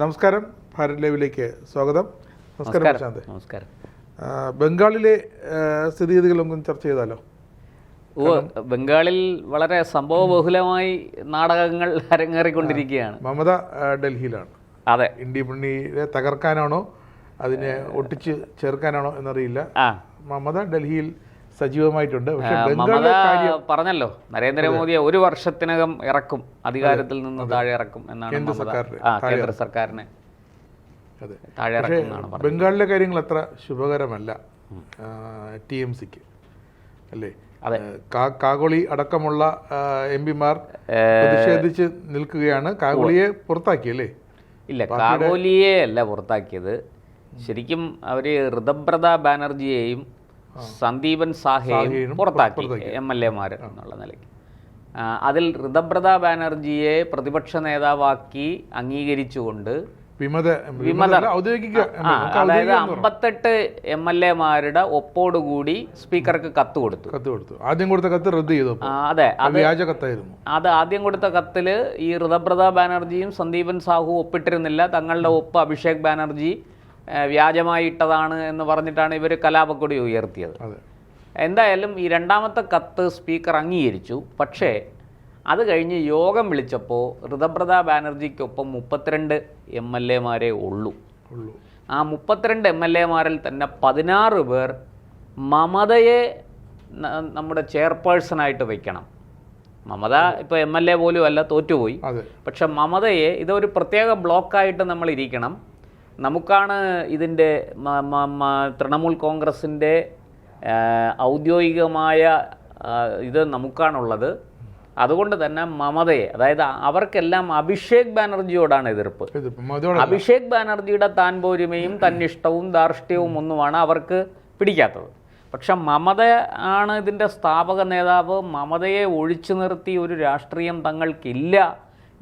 നമസ്കാരം, ഭാരത് ലൈവിലേക്ക് സ്വാഗതം. നമസ്കാരം പ്രശാന്ത്. നമസ്കാരം. ബംഗാളിലെ സ്ഥിതിഗതികളൊന്നും ചർച്ച ചെയ്താലോ? ബംഗാളിൽ വളരെ സംഭവബഹുലമായി നാടകങ്ങൾ അരങ്ങേറിക്കൊണ്ടിരിക്കുകയാണ്. മമത ഡൽഹിയിലാണ്. അതെ, ഇന്ത്യ മുന്നണിയെ തകർക്കാനാണോ അതിനെ ഒട്ടിച്ച് ചേർക്കാനാണോ എന്നറിയില്ല. മമത ഡൽഹിയിൽ സജീവമായിട്ടുണ്ട്. പക്ഷേ മമത പറഞ്ഞല്ലോ, നരേന്ദ്രമോദിയെ 1 വർഷത്തിനകം ഇറക്കും, അധികാരത്തിൽ നിന്ന് താഴെ ഇറക്കും എന്നാണ് കേന്ദ്ര സർക്കാരിനെ താഴെ ഇറക്കും എന്നാണ് പറഞ്ഞത്. ബംഗാളിലെ കാര്യങ്ങൾ അത്ര ശുഭകരമല്ല TMCക്ക് അല്ലേ? കാഗോളി അടക്കമുള്ള MP-മാർ പ്രതിഷേധിച്ച് നിൽക്കുകയാണ്. കാഗോളിയെ പുറത്താക്കിയല്ലേ? ഇല്ല, കാഗോലിയെ അല്ല പുറത്താക്കിയത്. ശരിക്കും അവർ ഋതബ്രത ബാനർജിയെയും സന്ദീപൻ സാഹയെയും പുറത്താക്കി MLA-മാർ എന്നുള്ള നിലയ്ക്ക്. അതിൽ ഋതബ്രത ബാനർജിയെ പ്രതിപക്ഷ നേതാവാക്കി അംഗീകരിച്ചുകൊണ്ട് അതായത് 58 MLA-മാരുടെ ഒപ്പോടുകൂടി സ്പീക്കർക്ക് കത്ത് കൊടുത്തു. ആദ്യം കൊടുത്ത കത്ത് റദ്ദ് ചെയ്തു. അതെ, അത് ആദ്യം കൊടുത്ത കത്തില് ഈ ഋതബ്രത ബാനർജിയും സന്ദീപൻ സാഹു ഒപ്പിട്ടിരുന്നില്ല. തങ്ങളുടെ ഒപ്പ് അഭിഷേക് ബാനർജി വ്യാജമായി ഇട്ടതാണ് എന്ന് പറഞ്ഞിട്ടാണ് ഇവർ കലാപക്കൊടി ഉയർത്തിയത്. എന്തായാലും ഈ രണ്ടാമത്തെ കത്ത് സ്പീക്കർ അംഗീകരിച്ചു. പക്ഷേ അത് കഴിഞ്ഞ് യോഗം വിളിച്ചപ്പോൾ ഋതബ്രത ബാനർജിക്കൊപ്പം 32 MLA-മാരേ ഉള്ളൂ. ആ 32 MLA-മാരിൽ തന്നെ 16 പേർ മമതയെ നമ്മുടെ ചെയർപേഴ്സണായിട്ട് വയ്ക്കണം. മമത ഇപ്പോൾ MLA പോലും അല്ല, തോറ്റുപോയി. പക്ഷെ മമതയെ ഇതൊരു പ്രത്യേക ബ്ലോക്കായിട്ട് നമ്മൾ ഇരിക്കണം. നമുക്കാണ് ഇതിൻ്റെ തൃണമൂൽ കോൺഗ്രസിൻ്റെ ഔദ്യോഗികമായ ഇത് നമുക്കാണുള്ളത്. അതുകൊണ്ട് തന്നെ മമതയെ, അതായത് അവർക്കെല്ലാം അഭിഷേക് ബാനർജിയോടാണ് എതിർപ്പ്. അഭിഷേക് ബാനർജിയുടെ താൻ പോരുമയും തന്നിഷ്ടവും ധാർഷ്ട്യവും ഒന്നുമാണ് അവർക്ക് പിടിക്കാത്തത്. പക്ഷെ മമത ആണ് ഇതിൻ്റെ സ്ഥാപക നേതാവ്. മമതയെ ഒഴിച്ചു നിർത്തി ഒരു രാഷ്ട്രീയം തങ്ങൾക്കില്ല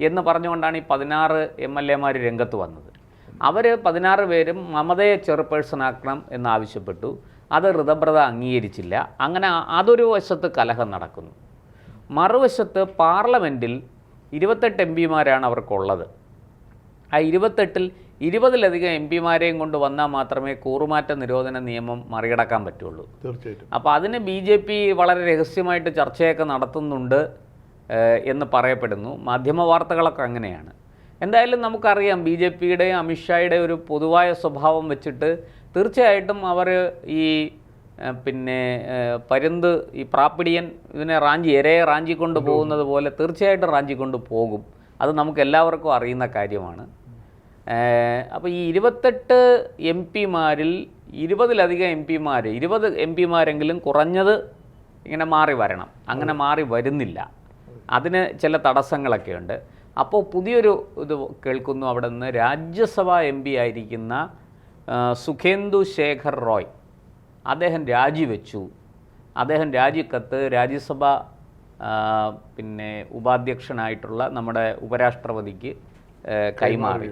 എന്ന് പറഞ്ഞുകൊണ്ടാണ് ഈ 16 MLA-മാർ രംഗത്ത് വന്നത്. അവർ 16 പേരും മമതയെ ചെയർപേഴ്സണാക്കണം എന്നാവശ്യപ്പെട്ടു. അത് ഋതബ്രത അംഗീകരിച്ചില്ല. അങ്ങനെ അതൊരു വശത്ത് കലഹം നടക്കുന്നു. മറുവശത്ത് പാർലമെൻറ്റിൽ 28 MP-മാരാണ് അവർക്കുള്ളത്. ആ 28-ൽ 20-ലധികം MP-മാരെയും കൊണ്ട് വന്നാൽ മാത്രമേ കൂറുമാറ്റ നിരോധന നിയമം മറികടക്കാൻ പറ്റുള്ളൂ. തീർച്ചയായിട്ടും. അപ്പോൾ അതിന് BJP വളരെ രഹസ്യമായിട്ട് ചർച്ചയൊക്കെ നടത്തുന്നുണ്ട് എന്ന് പറയപ്പെടുന്നു. മാധ്യമ വാർത്തകളൊക്കെ അങ്ങനെയാണ്. എന്തായാലും നമുക്കറിയാം BJP-യുടെയും അമിത്ഷായുടെയും ഒരു പൊതുവായ സ്വഭാവം വെച്ചിട്ട് തീർച്ചയായിട്ടും അവർ ഈ പരുന്ത് ഈ പ്രാപ്പിടിയൻ ഇതിനെ ഇരയെ റാഞ്ചിക്കൊണ്ട് പോകുന്നത് പോലെ തീർച്ചയായിട്ടും റാഞ്ചിക്കൊണ്ട് പോകും. അത് നമുക്ക് എല്ലാവർക്കും അറിയുന്ന കാര്യമാണ്. അപ്പോൾ ഈ 28 MP-മാരിൽ 20-ലധികം MP-മാർ 20 MP-മാരെങ്കിലും കുറഞ്ഞത് ഇങ്ങനെ മാറി വരണം. അങ്ങനെ മാറി വരുന്നില്ല. അതിന് ചില തടസ്സങ്ങളൊക്കെ ഉണ്ട്. അപ്പോൾ പുതിയൊരു ഇത് കേൾക്കുന്നു. അവിടെ നിന്ന് രാജ്യസഭാ MP ആയിരിക്കുന്ന സുഖേന്ദു ശേഖർ റോയ് അദ്ദേഹം രാജിവെച്ചു. അദ്ദേഹം രാജിക്കത്ത് രാജ്യസഭ ഉപാധ്യക്ഷനായിട്ടുള്ള നമ്മുടെ ഉപരാഷ്ട്രപതിക്ക് കൈമാറി,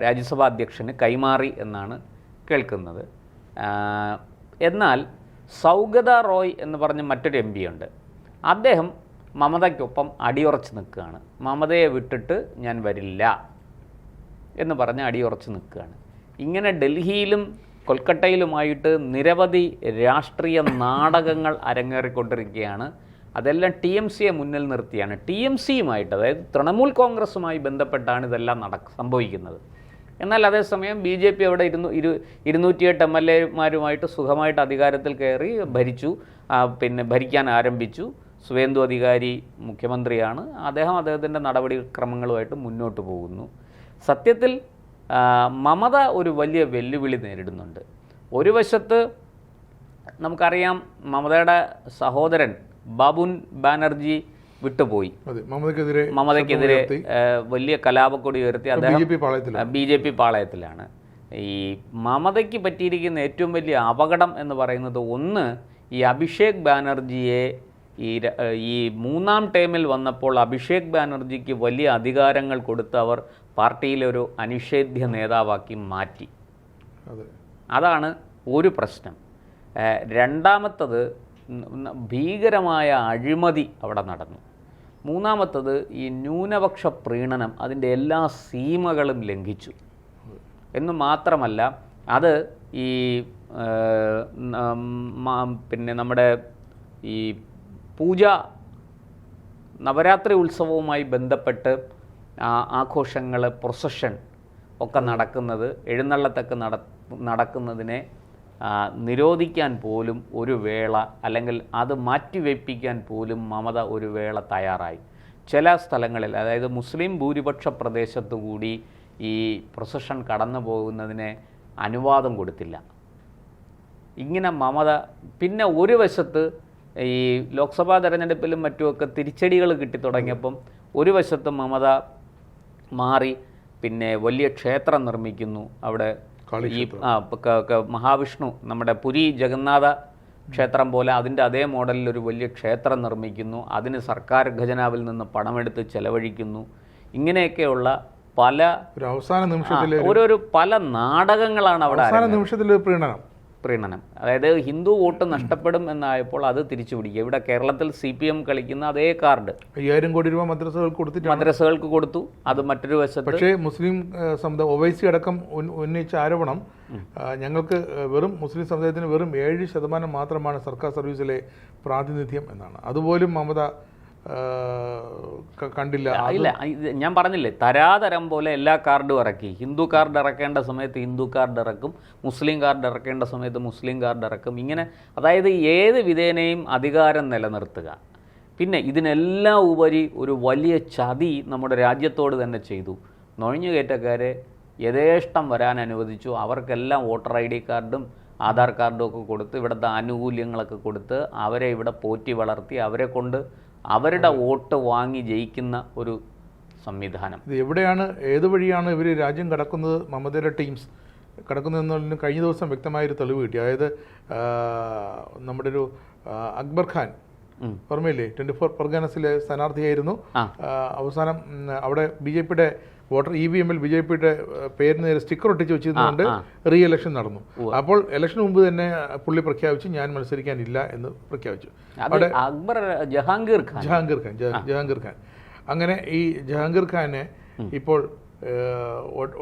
രാജ്യസഭാ അധ്യക്ഷന് കൈമാറി എന്നാണ് കേൾക്കുന്നത്. എന്നാൽ സൗഗത റോയ് എന്ന് പറഞ്ഞ മറ്റൊരു MP ഉണ്ട്. അദ്ദേഹം മമതയ്ക്കൊപ്പം അടിയുറച്ച് നിൽക്കുകയാണ്. മമതയെ വിട്ടിട്ട് ഞാൻ വരില്ല എന്ന് പറഞ്ഞ് അടിയുറച്ച് നിൽക്കുകയാണ്. ഇങ്ങനെ ഡൽഹിയിലും കൊൽക്കട്ടയിലുമായിട്ട് നിരവധി രാഷ്ട്രീയ നാടകങ്ങൾ അരങ്ങേറിക്കൊണ്ടിരിക്കുകയാണ്. അതെല്ലാം TMCയെ മുന്നിൽ നിർത്തിയാണ്. TMCയുമായിട്ട്, അതായത് തൃണമൂൽ കോൺഗ്രസുമായി ബന്ധപ്പെട്ടാണ് ഇതെല്ലാം സംഭവിക്കുന്നത്. എന്നാൽ അതേസമയം BJP അവിടെ 208 MLA-മാരുമായിട്ട് സുഖമായിട്ട് അധികാരത്തിൽ കയറി ഭരിച്ചു. ഭരിക്കാൻ ആരംഭിച്ചു. സുവേന്ദു അധികാരി മുഖ്യമന്ത്രിയാണ്. അദ്ദേഹത്തിൻ്റെ നടപടിക്രമങ്ങളുമായിട്ട് മുന്നോട്ട് പോകുന്നു. സത്യത്തിൽ മമത ഒരു വലിയ വെല്ലുവിളി നേരിടുന്നുണ്ട്. ഒരു വശത്ത് നമുക്കറിയാം, മമതയുടെ സഹോദരൻ ബാബുൻ ബാനർജി വിട്ടുപോയി. മമതയ്ക്കെതിരെ വലിയ കലാപക്കൊടി ഉയർത്തി. അദ്ദേഹം BJP പാളയത്തിലാണ്. ഈ മമതയ്ക്ക് പറ്റിയിരിക്കുന്ന ഏറ്റവും വലിയ അപകടം എന്ന് പറയുന്നത്, ഒന്ന്, ഈ അഭിഷേക് ബാനർജിയെ ഈ 3ാം ടേമിൽ വന്നപ്പോൾ അഭിഷേക് ബാനർജിക്ക് വലിയ അധികാരങ്ങൾ കൊടുത്ത് അവർ പാർട്ടിയിലെ ഒരു അനിഷേധ്യ നേതാവാക്കി മാറ്റി. അതാണ് ഒരു പ്രശ്നം. രണ്ടാമത്തത്, ഭീകരമായ അഴിമതി അവിടെ നടന്നു. മൂന്നാമത്തത് ഈ ന്യൂനപക്ഷ പ്രീണനം അതിൻ്റെ എല്ലാ സീമകളും ലംഘിച്ചു എന്ന് മാത്രമല്ല അത് ഈ പിന്നെ നമ്മുടെ ഈ പൂജ നവരാത്രി ഉത്സവവുമായി ബന്ധപ്പെട്ട് ആഘോഷങ്ങൾ പ്രൊസഷൻ ഒക്കെ നടക്കുന്നത് എഴുന്നള്ളത്തൊക്കെ നടക്കുന്നതിനെ നിരോധിക്കാൻ പോലും ഒരു വേള അല്ലെങ്കിൽ അത് മാറ്റിവെപ്പിക്കാൻ പോലും മമത ഒരു വേള തയ്യാറായി. ചില സ്ഥലങ്ങളിൽ അതായത് മുസ്ലിം ഭൂരിപക്ഷ പ്രദേശത്തു കൂടി ഈ പ്രൊസഷൻ കടന്നു പോകുന്നതിനെ അനുവാദം കൊടുത്തില്ല. ഇങ്ങനെ മമത പിന്നെ ഒരു വശത്ത് ഈ ലോക്സഭാ തെരഞ്ഞെടുപ്പിലും മറ്റുമൊക്കെ തിരിച്ചടികൾ കിട്ടിത്തുടങ്ങിയപ്പം ഒരു വശത്ത് മമത മാറി പിന്നെ വലിയ ക്ഷേത്രം നിർമ്മിക്കുന്നു. അവിടെ ഈ മഹാവിഷ്ണു നമ്മുടെ പുരി ജഗന്നാഥ ക്ഷേത്രം പോലെ അതിൻ്റെ അതേ മോഡലിൽ ഒരു വലിയ ക്ഷേത്രം നിർമ്മിക്കുന്നു. അതിന് സർക്കാർ ഖജനാവിൽ നിന്ന് പണമെടുത്ത് ചെലവഴിക്കുന്നു. ഇങ്ങനെയൊക്കെയുള്ള പല അവസാന നിമിഷത്തിൽ ഓരോരോ പല നാടകങ്ങളാണ് അവിടെ പ്രീണനം. അതായത് ഹിന്ദു വോട്ട് നഷ്ടപ്പെടും എന്നായപ്പോൾ അത് തിരിച്ചു പിടിക്കുക. ഇവിടെ കേരളത്തിൽ CPM കളിക്കുന്ന അതേ കാർഡ് 5000 കോടി രൂപ മദ്രസകൾക്ക് കൊടുത്തു. അത് മറ്റൊരു വശത്ത് പക്ഷേ മുസ്ലിം സമുദായം OWC അടക്കം ഉന്നയിച്ച ആരോപണം ഞങ്ങൾക്ക് മുസ്ലിം സമുദായത്തിന് വെറും 7% മാത്രമാണ് സർക്കാർ സർവീസിലെ പ്രാതിനിധ്യം എന്നാണ്. അതുപോലും മമത കണ്ടില്ല. ഇല്ല, ഞാൻ പറഞ്ഞില്ലേ തരാതരം പോലെ എല്ലാ കാർഡും ഇറക്കി. ഹിന്ദു കാർഡ് ഇറക്കേണ്ട സമയത്ത് ഹിന്ദു കാർഡ് ഇറക്കും, മുസ്ലിം കാർഡ് ഇറക്കേണ്ട സമയത്ത് മുസ്ലിം കാർഡ് ഇറക്കും. ഇങ്ങനെ അതായത് ഏത് വിധേനയും അധികാരം നിലനിർത്തുക. പിന്നെ ഇതിനെല്ലാം ഉപരി ഒരു വലിയ ചതി നമ്മുടെ രാജ്യത്തോട് തന്നെ ചെയ്തു. നുഴഞ്ഞുകയറ്റക്കാരെ യഥേഷ്ടം വരാൻ അനുവദിച്ചു. അവർക്കെല്ലാം വോട്ടർ ID കാർഡും ആധാർ കാർഡും ഒക്കെ കൊടുത്ത് ഇവിടുത്തെ ആനുകൂല്യങ്ങളൊക്കെ കൊടുത്ത് അവരെ ഇവിടെ പോറ്റി വളർത്തി അവരെ കൊണ്ട് അവരുടെ വോട്ട് വാങ്ങി ജയിക്കുന്ന ഒരു സംവിധാനം. ഇത് എവിടെയാണ് ഏത് വഴിയാണ് ഇവർ രാജ്യം കടക്കുന്നത്, മമതയുടെ ടീംസ് കടക്കുന്നതെന്നതിന് കഴിഞ്ഞ ദിവസം വ്യക്തമായൊരു തെളിവ് കിട്ടി. അതായത് നമ്മുടെ ഒരു അക്ബർ ഖാൻ ഓർമ്മയില്ലേ, 24 പർഗാനസിലെ സ്ഥാനാർത്ഥിയായിരുന്നു. അവസാനം അവിടെ BJPയുടെ വോട്ടർ EVM-ൽ BJPയുടെ പേരിന് നേരെ സ്റ്റിക്കർ ഒട്ടിച്ച് വെച്ചിരുന്നുകൊണ്ട് റീ ഇലക്ഷൻ നടന്നു. അപ്പോൾ ഇലക്ഷന് മുമ്പ് തന്നെ പുള്ളി പ്രഖ്യാപിച്ചു ഞാൻ മത്സരിക്കാനില്ല എന്ന് പ്രഖ്യാപിച്ചു. അവിടെ ജഹാംഗീർ ഖാൻ അങ്ങനെ ഈ ജഹാംഗീർ ഖാനെ ഇപ്പോൾ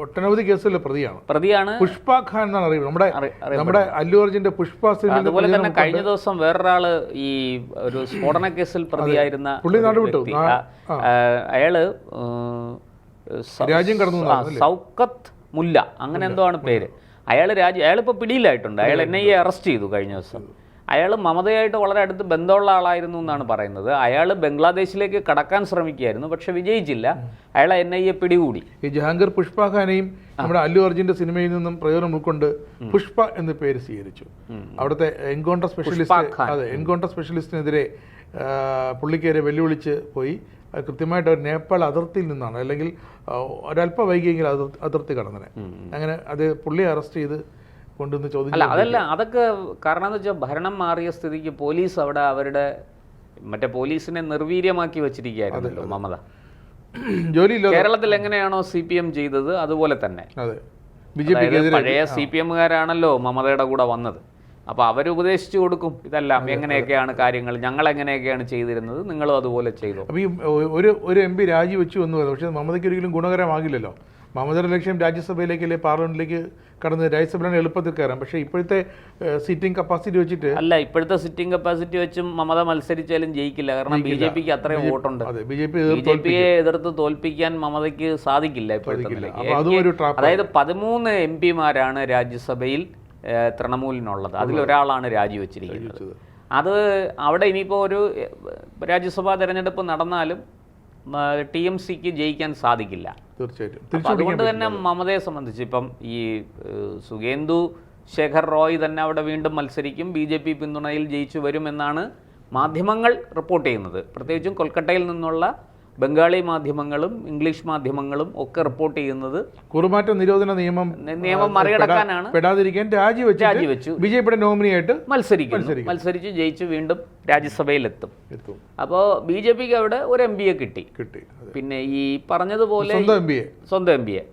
ഒട്ടനവധി കേസുകളിലെ പ്രതിയാണ്. പുഷ്പ ഖാൻ എന്നാണ് അറിയുന്നത്. നമ്മുടെ അല്ലു അർജുന്റെ പുഷ്പ. അതുപോലെ തന്നെ കഴിഞ്ഞ ദിവസം വേറൊരാള് ഈ ഒരു സ്ഫോടന കേസിൽ പ്രതിയായിരുന്ന പുള്ളി നാട് വിട്ടു. അയാള് രാജ്യം കടന്നു. സൗക്കത്ത് മുല്ല അങ്ങനെ എന്തോ ആണ് പേര്. അയാളിപ്പോൾ പിടിയിലായിട്ടുണ്ട്. അയാൾ NIA അറസ്റ്റ് ചെയ്തു കഴിഞ്ഞ ദിവസം. അയാൾ മമതയായിട്ട് വളരെ അടുത്ത് ബന്ധമുള്ള ആളായിരുന്നു എന്നാണ് പറയുന്നത്. അയാൾ ബംഗ്ലാദേശിലേക്ക് കടക്കാൻ ശ്രമിക്കുകയായിരുന്നു, പക്ഷെ വിജയിച്ചില്ല. അയാളെ NIA പിടികൂടി. ഈ ജഹാംഗീർ പുഷ്പ ഖാനെയും നമ്മുടെ അല്ലു അർജുന്റെ സിനിമയിൽ നിന്നും പ്രയോജനം ഉൾക്കൊണ്ട് പുഷ്പ എന്ന പേര് സ്വീകരിച്ചു. അവിടുത്തെ എൻകൗണ്ടർ സ്പെഷ്യലിസ്റ്റിനെതിരെ പുള്ളിക്കേരെ വെല്ലുവിളിച്ച് പോയി. കൃത്യമായിട്ട് നേപ്പാൾ അതിർത്തിയിൽ നിന്നാണ്, അല്ലെങ്കിൽ ഒരല്പം വൈകിയെങ്കിൽ അതിർത്തി കടന്നനെ. അങ്ങനെ അത് പുള്ളിയെ അറസ്റ്റ് ചെയ്ത് കൊണ്ടുവന്ന് ചോദിച്ചു. അല്ല അതല്ല, അതൊക്കെ കാരണം എന്ന് വെച്ചാൽ ഭരണം മാറിയ സ്ഥിതിക്ക് പോലീസ് അവിടെ അവരുടെ മറ്റേ പോലീസിനെ നിർവീര്യമാക്കി വെച്ചിരിക്കുകയായിരുന്നല്ലോ മമത. കേരളത്തിൽ എങ്ങനെയാണോ CPM ചെയ്തത് അതുപോലെ തന്നെ പഴയ CPM-കാരാണല്ലോ മമതയുടെ കൂടെ വന്നത്. അപ്പോൾ അവരുപദേശിച്ചു കൊടുക്കും ഇതെല്ലാം എങ്ങനെയൊക്കെയാണ് കാര്യങ്ങൾ, ഞങ്ങൾ എങ്ങനെയൊക്കെയാണ് ചെയ്തിരുന്നത്, നിങ്ങളും അതുപോലെ ചെയ്തു. അപ്പോൾ ഈ ഒരു MP രാജിവെച്ചു എന്ന് പറയുന്നത് പക്ഷേ മമതയ്ക്ക് ഒരിക്കലും ഗുണകരമാകില്ലല്ലോ. മമതയുടെ ലക്ഷ്യം രാജ്യസഭയിലേക്ക് അല്ലെങ്കിൽ പാർലമെന്റിലേക്ക് കടന്ന് രാജ്യസഭയിലാണ് എളുപ്പത്തിൽ കയറാം. പക്ഷേ ഇപ്പോഴത്തെ സിറ്റിംഗ് കപ്പാസിറ്റി വെച്ചിട്ട് ഇപ്പോഴത്തെ സിറ്റിംഗ് കപ്പാസിറ്റി വെച്ചും മമത മത്സരിച്ചാലും ജയിക്കില്ല. കാരണം BJPക്ക് അത്രയും വോട്ടുണ്ട്. BJPയെ എതിർത്ത് തോൽപ്പിക്കാൻ മമതയ്ക്ക് സാധിക്കില്ല ഇപ്പോഴത്തെ നിലയ്ക്ക്. അതായത് 13 MP-മാരാണ് രാജ്യസഭയിൽ തൃണമൂലിനുള്ളത്. അതിലൊരാളാണ് രാജിവെച്ചിരിക്കുന്നത്. അത് അവിടെ ഇനിയിപ്പോൾ ഒരു രാജ്യസഭാ തെരഞ്ഞെടുപ്പ് നടന്നാലും TMCക്ക് ജയിക്കാൻ സാധിക്കില്ല. തീർച്ചയായിട്ടും. അതുകൊണ്ട് തന്നെ മമതയെ സംബന്ധിച്ച് ഇപ്പം ഈ സുഖേന്ദു ശേഖർ റോയ് തന്നെ അവിടെ വീണ്ടും മത്സരിക്കും, BJP പിന്തുണയിൽ ജയിച്ചു വരുമെന്നാണ് മാധ്യമങ്ങൾ റിപ്പോർട്ട് ചെയ്യുന്നത്. പ്രത്യേകിച്ചും കൊൽക്കട്ടയിൽ നിന്നുള്ള ബംഗാളി മാധ്യമങ്ങളും ഇംഗ്ലീഷ് മാധ്യമങ്ങളും ഒക്കെ റിപ്പോർട്ട് ചെയ്യുന്നത് കുറുമാറ്റ നിരോധന നിയമം മറികടക്കാനാണ് പെടാതിരിക്കാൻ രാജിവെച്ചു BJPയുടെ നോമിനിയായിട്ട് മത്സരിച്ച് ജയിച്ച് വീണ്ടും രാജ്യസഭയിലെത്തും. അപ്പോൾ BJPക്ക് അവിടെ ഒരു MP-യെ കിട്ടി. പിന്നെ ഈ പറഞ്ഞതുപോലെ സ്വന്തം MP-യെ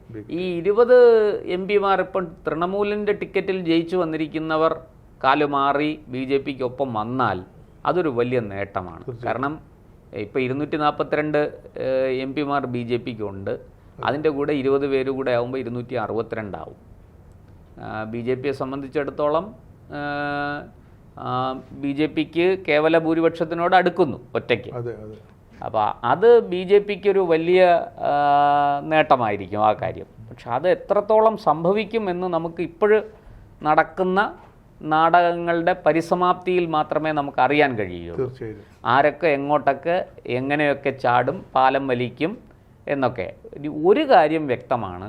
ഈ 20 MP-മാർ ഇപ്പം തൃണമൂലിൻ്റെ ടിക്കറ്റിൽ ജയിച്ചു വന്നിരിക്കുന്നവർ കാലുമാറി BJPക്കൊപ്പം വന്നാൽ അതൊരു വലിയ നേട്ടമാണ്. കാരണം ഇപ്പോൾ 242 MP-മാർ BJPക്ക് ഉണ്ട്. അതിൻ്റെ കൂടെ 20 പേര് കൂടെ ആകുമ്പോൾ 262 ആവും. BJPയെ സംബന്ധിച്ചിടത്തോളം BJPക്ക് കേവല ഭൂരിപക്ഷത്തിനോട് അടുക്കുന്നു ഒറ്റയ്ക്ക്. അപ്പോൾ അത് BJPക്ക് ഒരു വലിയ നേട്ടമായിരിക്കും ആ കാര്യം. പക്ഷെ അത് എത്രത്തോളം സംഭവിക്കും എന്ന് നമുക്ക് ഇപ്പോഴും നടക്കുന്ന നാടകങ്ങളുടെ പരിസമാപ്തിയിൽ മാത്രമേ നമുക്ക് അറിയാൻ കഴിയുള്ളൂ. ആരൊക്കെ എങ്ങോട്ടൊക്കെ എങ്ങനെയൊക്കെ ചാടും, പാലം വലിക്കും എന്നൊക്കെ. ഒരു കാര്യം വ്യക്തമാണ്,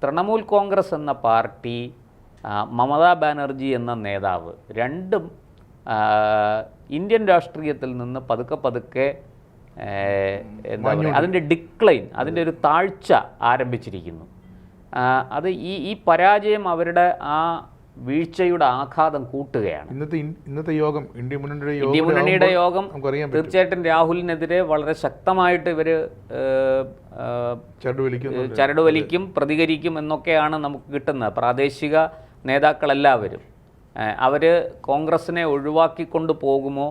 തൃണമൂൽ കോൺഗ്രസ് എന്ന പാർട്ടി, മമതാ ബാനർജി എന്ന നേതാവ്, രണ്ടും ഇന്ത്യൻ രാഷ്ട്രീയത്തിൽ നിന്ന് പതുക്കെ എന്താ പറയുക, അതിൻ്റെ ഡിക്ലൈൻ, അതിൻ്റെ ഒരു താഴ്ച ആരംഭിച്ചിരിക്കുന്നു. അത് ഈ പരാജയം അവരുടെ ആ വീഴ്ചയുടെ ആഘാതം കൂട്ടുകയാണ്. ഇന്നത്തെ യോഗം, ഇന്ത്യ മുന്നണിയുടെ യോഗം തീർച്ചയായിട്ടും രാഹുലിനെതിരെ വളരെ ശക്തമായിട്ട് ഇവർ ചരട് വലിക്കും, പ്രതികരിക്കും എന്നൊക്കെയാണ് നമുക്ക് കിട്ടുന്നത്. പ്രാദേശിക നേതാക്കളെല്ലാവരും അവർ കോൺഗ്രസിനെ ഒഴിവാക്കിക്കൊണ്ട് പോകുമോ,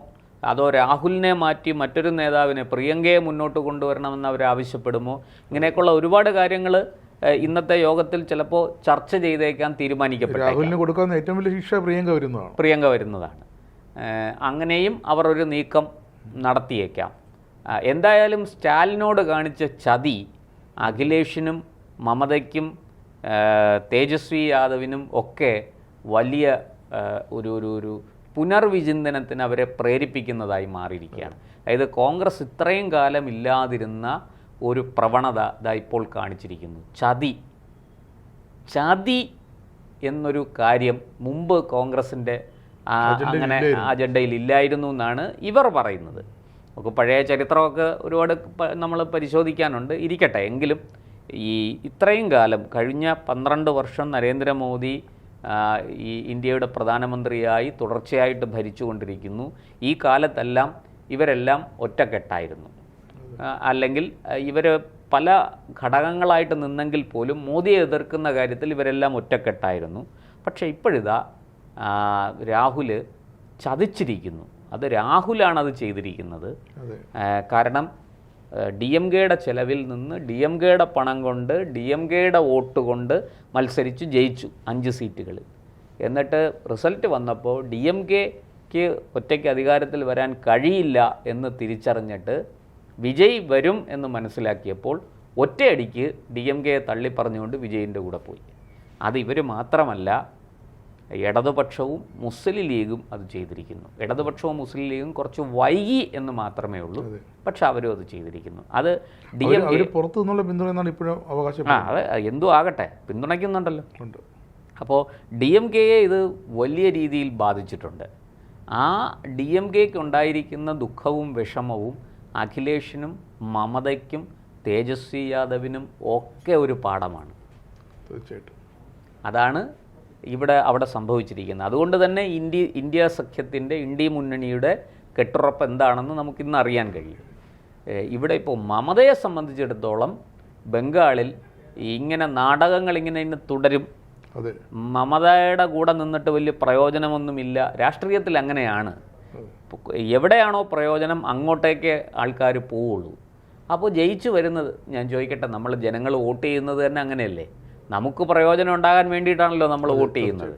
അതോ രാഹുലിനെ മാറ്റി മറ്റൊരു നേതാവിനെ, പ്രിയങ്കയെ മുന്നോട്ട് കൊണ്ടുവരണമെന്ന് അവർ ആവശ്യപ്പെടുമോ, ഇങ്ങനെയൊക്കെയുള്ള ഒരുപാട് കാര്യങ്ങൾ ഇന്നത്തെ യോഗത്തിൽ ചിലപ്പോൾ ചർച്ച ചെയ്തേക്കാൻ തീരുമാനിക്കപ്പെട്ടു. രാഹുലിന് കൊടുക്കാവുന്ന ഏറ്റവും വലിയ ശിക്ഷ പ്രിയങ്ക വരുന്നതാണ്. അങ്ങനെയും അവർ ഒരു നീക്കം നടത്തിയേക്കാം. എന്തായാലും സ്റ്റാലിനോട് കാണിച്ച ചതി അഖിലേഷിനും മമതയ്ക്കും തേജസ്വി യാദവിനും ഒക്കെ വലിയ ഒരു പുനർവിചിന്തനത്തിന് അവരെ പ്രേരിപ്പിക്കുന്നതായി മാറിയിരിക്കുകയാണ്. അതായത് കോൺഗ്രസ് ഇത്രയും കാലം ഇല്ലാതിരുന്ന ഒരു പ്രവണത ഇതാ ഇപ്പോൾ കാണിച്ചിരിക്കുന്നു. ചതി എന്നൊരു കാര്യം മുമ്പ് കോൺഗ്രസിൻ്റെ അങ്ങനെ അജണ്ടയിൽ ഇല്ലായിരുന്നു എന്നാണ് ഇവർ പറയുന്നത്. നമുക്ക് പഴയ ചരിത്രമൊക്കെ ഒരുപാട് നമ്മൾ പരിശോധിക്കാനുണ്ട്, ഇരിക്കട്ടെ. എങ്കിലും ഇത്രയും കാലം, കഴിഞ്ഞ 12 വർഷം നരേന്ദ്രമോദി ഈ ഇന്ത്യയുടെ പ്രധാനമന്ത്രിയായി തുടർച്ചയായിട്ട് ഭരിച്ചുകൊണ്ടിരിക്കുന്നു. ഈ കാലത്തെല്ലാം ഇവരെല്ലാം ഒറ്റക്കെട്ടായിരുന്നു. അല്ലെങ്കിൽ ഇവർ പല ഘടകങ്ങളായിട്ട് നിന്നെങ്കിൽ പോലും മോദിയെ എതിർക്കുന്ന കാര്യത്തിൽ ഇവരെല്ലാം ഒറ്റക്കെട്ടായിരുന്നു. പക്ഷേ ഇപ്പോഴിതാ രാഹുൽ ചതിച്ചിരിക്കുന്നു. അത് രാഹുലാണത് ചെയ്തിരിക്കുന്നത്. കാരണം DMKയുടെ ചെലവിൽ നിന്ന്, DMKയുടെ പണം കൊണ്ട്, DMKയുടെ വോട്ട് കൊണ്ട് മത്സരിച്ച് ജയിച്ചു 5 സീറ്റുകളിൽ. എന്നിട്ട് റിസൾട്ട് വന്നപ്പോൾ DMKക്ക് ഒറ്റയ്ക്ക് അധികാരത്തിൽ വരാൻ കഴിയില്ല എന്ന് തിരിച്ചറിഞ്ഞിട്ട് വിജയ് വരും എന്ന് മനസ്സിലാക്കിയപ്പോൾ ഒറ്റയടിക്ക് DMKയെ തള്ളിപ്പറഞ്ഞുകൊണ്ട് വിജയിൻ്റെ കൂടെ പോയി. അത് ഇവർ മാത്രമല്ല, ഇടതുപക്ഷവും മുസ്ലിം ലീഗും അത് ചെയ്തിരിക്കുന്നു. ഇടതുപക്ഷവും മുസ്ലിം ലീഗും കുറച്ച് വൈകി എന്ന് മാത്രമേ ഉള്ളൂ, പക്ഷെ അവരും അത് ചെയ്തിരിക്കുന്നു. അത് DMK പുറത്തു നിന്നുള്ള പിന്തുണ ഇപ്പോഴും അവകാശം, അത് എന്തോ ആകട്ടെ, പിന്തുണയ്ക്കുന്നുണ്ടല്ലോ. അപ്പോൾ DMKയെ ഇത് വലിയ രീതിയിൽ ബാധിച്ചിട്ടുണ്ട്. ആ DMKയ്ക്ക് ഉണ്ടായിരിക്കുന്ന ദുഃഖവും വിഷമവും അഖിലേഷിനും മമതയ്ക്കും തേജസ്വി യാദവിനും ഒക്കെ ഒരു പാഠമാണ്. തീർച്ചയായിട്ടും അതാണ് അവിടെ സംഭവിച്ചിരിക്കുന്നത്. അതുകൊണ്ട് തന്നെ ഇന്ത്യ സഖ്യത്തിൻ്റെ, ഇന്ത്യ മുന്നണിയുടെ കെട്ടുറപ്പ് എന്താണെന്ന് നമുക്കിന്ന് അറിയാൻ കഴിയും. ഇവിടെ ഇപ്പോൾ മമതയെ സംബന്ധിച്ചിടത്തോളം ബംഗാളിൽ ഇങ്ങനെ നാടകങ്ങൾ ഇങ്ങനെ തുടരും. മമതയുടെ കൂടെ നിന്നിട്ട് വലിയ പ്രയോജനമൊന്നുമില്ല. രാഷ്ട്രീയത്തിൽ അങ്ങനെയാണ്, എവിടെയാണോ പ്രയോജനം അങ്ങോട്ടേക്ക് ആൾക്കാർ പോവുള്ളൂ. അപ്പോൾ ജയിച്ചു വരുന്നത്, ഞാൻ ചോദിക്കട്ടെ, നമ്മൾ ജനങ്ങൾ വോട്ട് ചെയ്യുന്നത് തന്നെ അങ്ങനെയല്ലേ? നമുക്ക് പ്രയോജനം ഉണ്ടാകാൻ വേണ്ടിയിട്ടാണല്ലോ നമ്മൾ വോട്ട് ചെയ്യുന്നത്.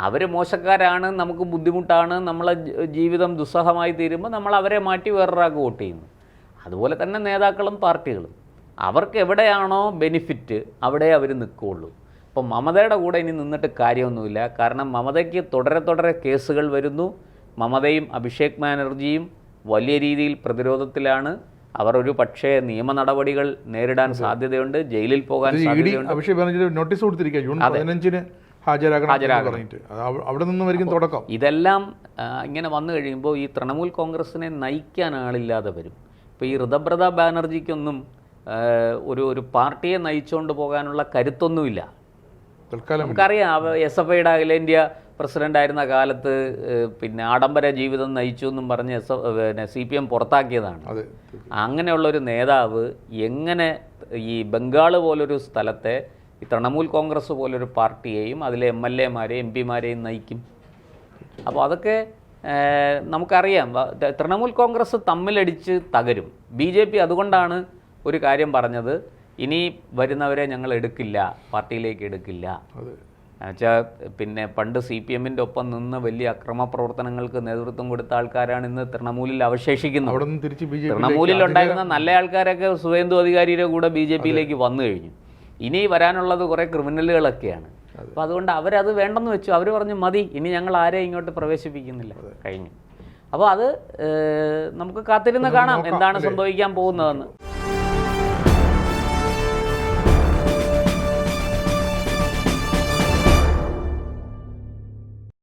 അവർ മോശക്കാരാണ്, നമുക്ക് ബുദ്ധിമുട്ടാണ്, നമ്മളെ ജീവിതം ദുസ്സഹമായി തീരുമ്പോൾ നമ്മൾ അവരെ മാറ്റി വേറൊരാൾക്ക് വോട്ട് ചെയ്യുന്നു. അതുപോലെ തന്നെ നേതാക്കളും പാർട്ടികളും, അവർക്ക് എവിടെയാണോ ബെനിഫിറ്റ് അവിടെ അവർ നിൽക്കുകയുള്ളൂ. അപ്പോൾ മമതയുടെ കൂടെ ഇനി നിന്നിട്ട് കാര്യമൊന്നുമില്ല. കാരണം മമതയ്ക്ക് തുടരെ കേസുകൾ വരുന്നു. മമതയും അഭിഷേക് ബാനർജിയും വലിയ രീതിയിൽ പ്രതിരോധത്തിലാണ്. അവർ ഒരു പക്ഷേ നിയമ നടപടികൾ നേരിടാൻ സാധ്യതയുണ്ട്, ജയിലിൽ പോകാൻ സാധ്യതയുണ്ട്. അഭിഷേക് ബാനർജി നോട്ടീസ് കൊടുത്തിരിക്കുക, ജൂൺ 15-ന് ഹാജരാകണം. അവിടെ നിന്നുമായിരിക്കും തുടക്കം. ഇതെല്ലാം ഇങ്ങനെ വന്നു കഴിയുമ്പോൾ ഈ തൃണമൂൽ കോൺഗ്രസിനെ നയിക്കാൻ ആളില്ലാതെ വരും. ഇപ്പോൾ ഈ ഋതബ്രത ബാനർജിക്കൊന്നും ഒരു പാർട്ടിയെ നയിച്ചുകൊണ്ട് പോകാനുള്ള കരുത്തൊന്നുമില്ല. നമുക്കറിയാം, SFIയുടെ അഖിലേന്ത്യാ പ്രസിഡൻ്റായിരുന്ന കാലത്ത് പിന്നെ ആഡംബര ജീവിതം നയിച്ചു എന്നും പറഞ്ഞ് CPM പുറത്താക്കിയതാണ്. അങ്ങനെയുള്ളൊരു നേതാവ് എങ്ങനെ ഈ ബംഗാൾ പോലൊരു സ്ഥലത്തെ ഈ തൃണമൂൽ കോൺഗ്രസ് പോലൊരു പാർട്ടിയെയും അതിലെ MLA മാരെയും MP മാരെയും നയിക്കും? അപ്പോൾ അതൊക്കെ നമുക്കറിയാം തൃണമൂൽ കോൺഗ്രസ് തമ്മിലടിച്ച് തകരും. BJP അതുകൊണ്ടാണ് ഒരു കാര്യം പറഞ്ഞത്, ഇനി വരുന്നവരെ ഞങ്ങൾ എടുക്കില്ല, പാർട്ടിയിലേക്ക് എടുക്കില്ല. എന്നുവെച്ചാൽ പിന്നെ പണ്ട് CPM-ൻ്റെ ഒപ്പം നിന്ന് വലിയ അക്രമ പ്രവർത്തനങ്ങൾക്ക് നേതൃത്വം കൊടുത്ത ആൾക്കാരാണ് ഇന്ന് തൃണമൂലിൽ അവശേഷിക്കുന്നത്. തൃണമൂലിൽ ഉണ്ടായിരുന്ന നല്ല ആൾക്കാരൊക്കെ സുവേന്ദു അധികാരിയുടെ കൂടെ BJP-യിലേക്ക് വന്നു കഴിഞ്ഞു. ഇനി വരാനുള്ളത് കുറേ ക്രിമിനലുകളൊക്കെയാണ്. അപ്പോൾ അതുകൊണ്ട് അവരത് വേണ്ടെന്ന് വെച്ചു. അവർ പറഞ്ഞു മതി, ഇനി ഞങ്ങൾ ആരെയും ഇങ്ങോട്ട് പ്രവേശിപ്പിക്കുന്നില്ല, കഴിഞ്ഞു. അപ്പോൾ അത് നമുക്ക് കാത്തിരുന്ന് കാണാം എന്താണ് സംഭവിക്കാൻ പോകുന്നതെന്ന്.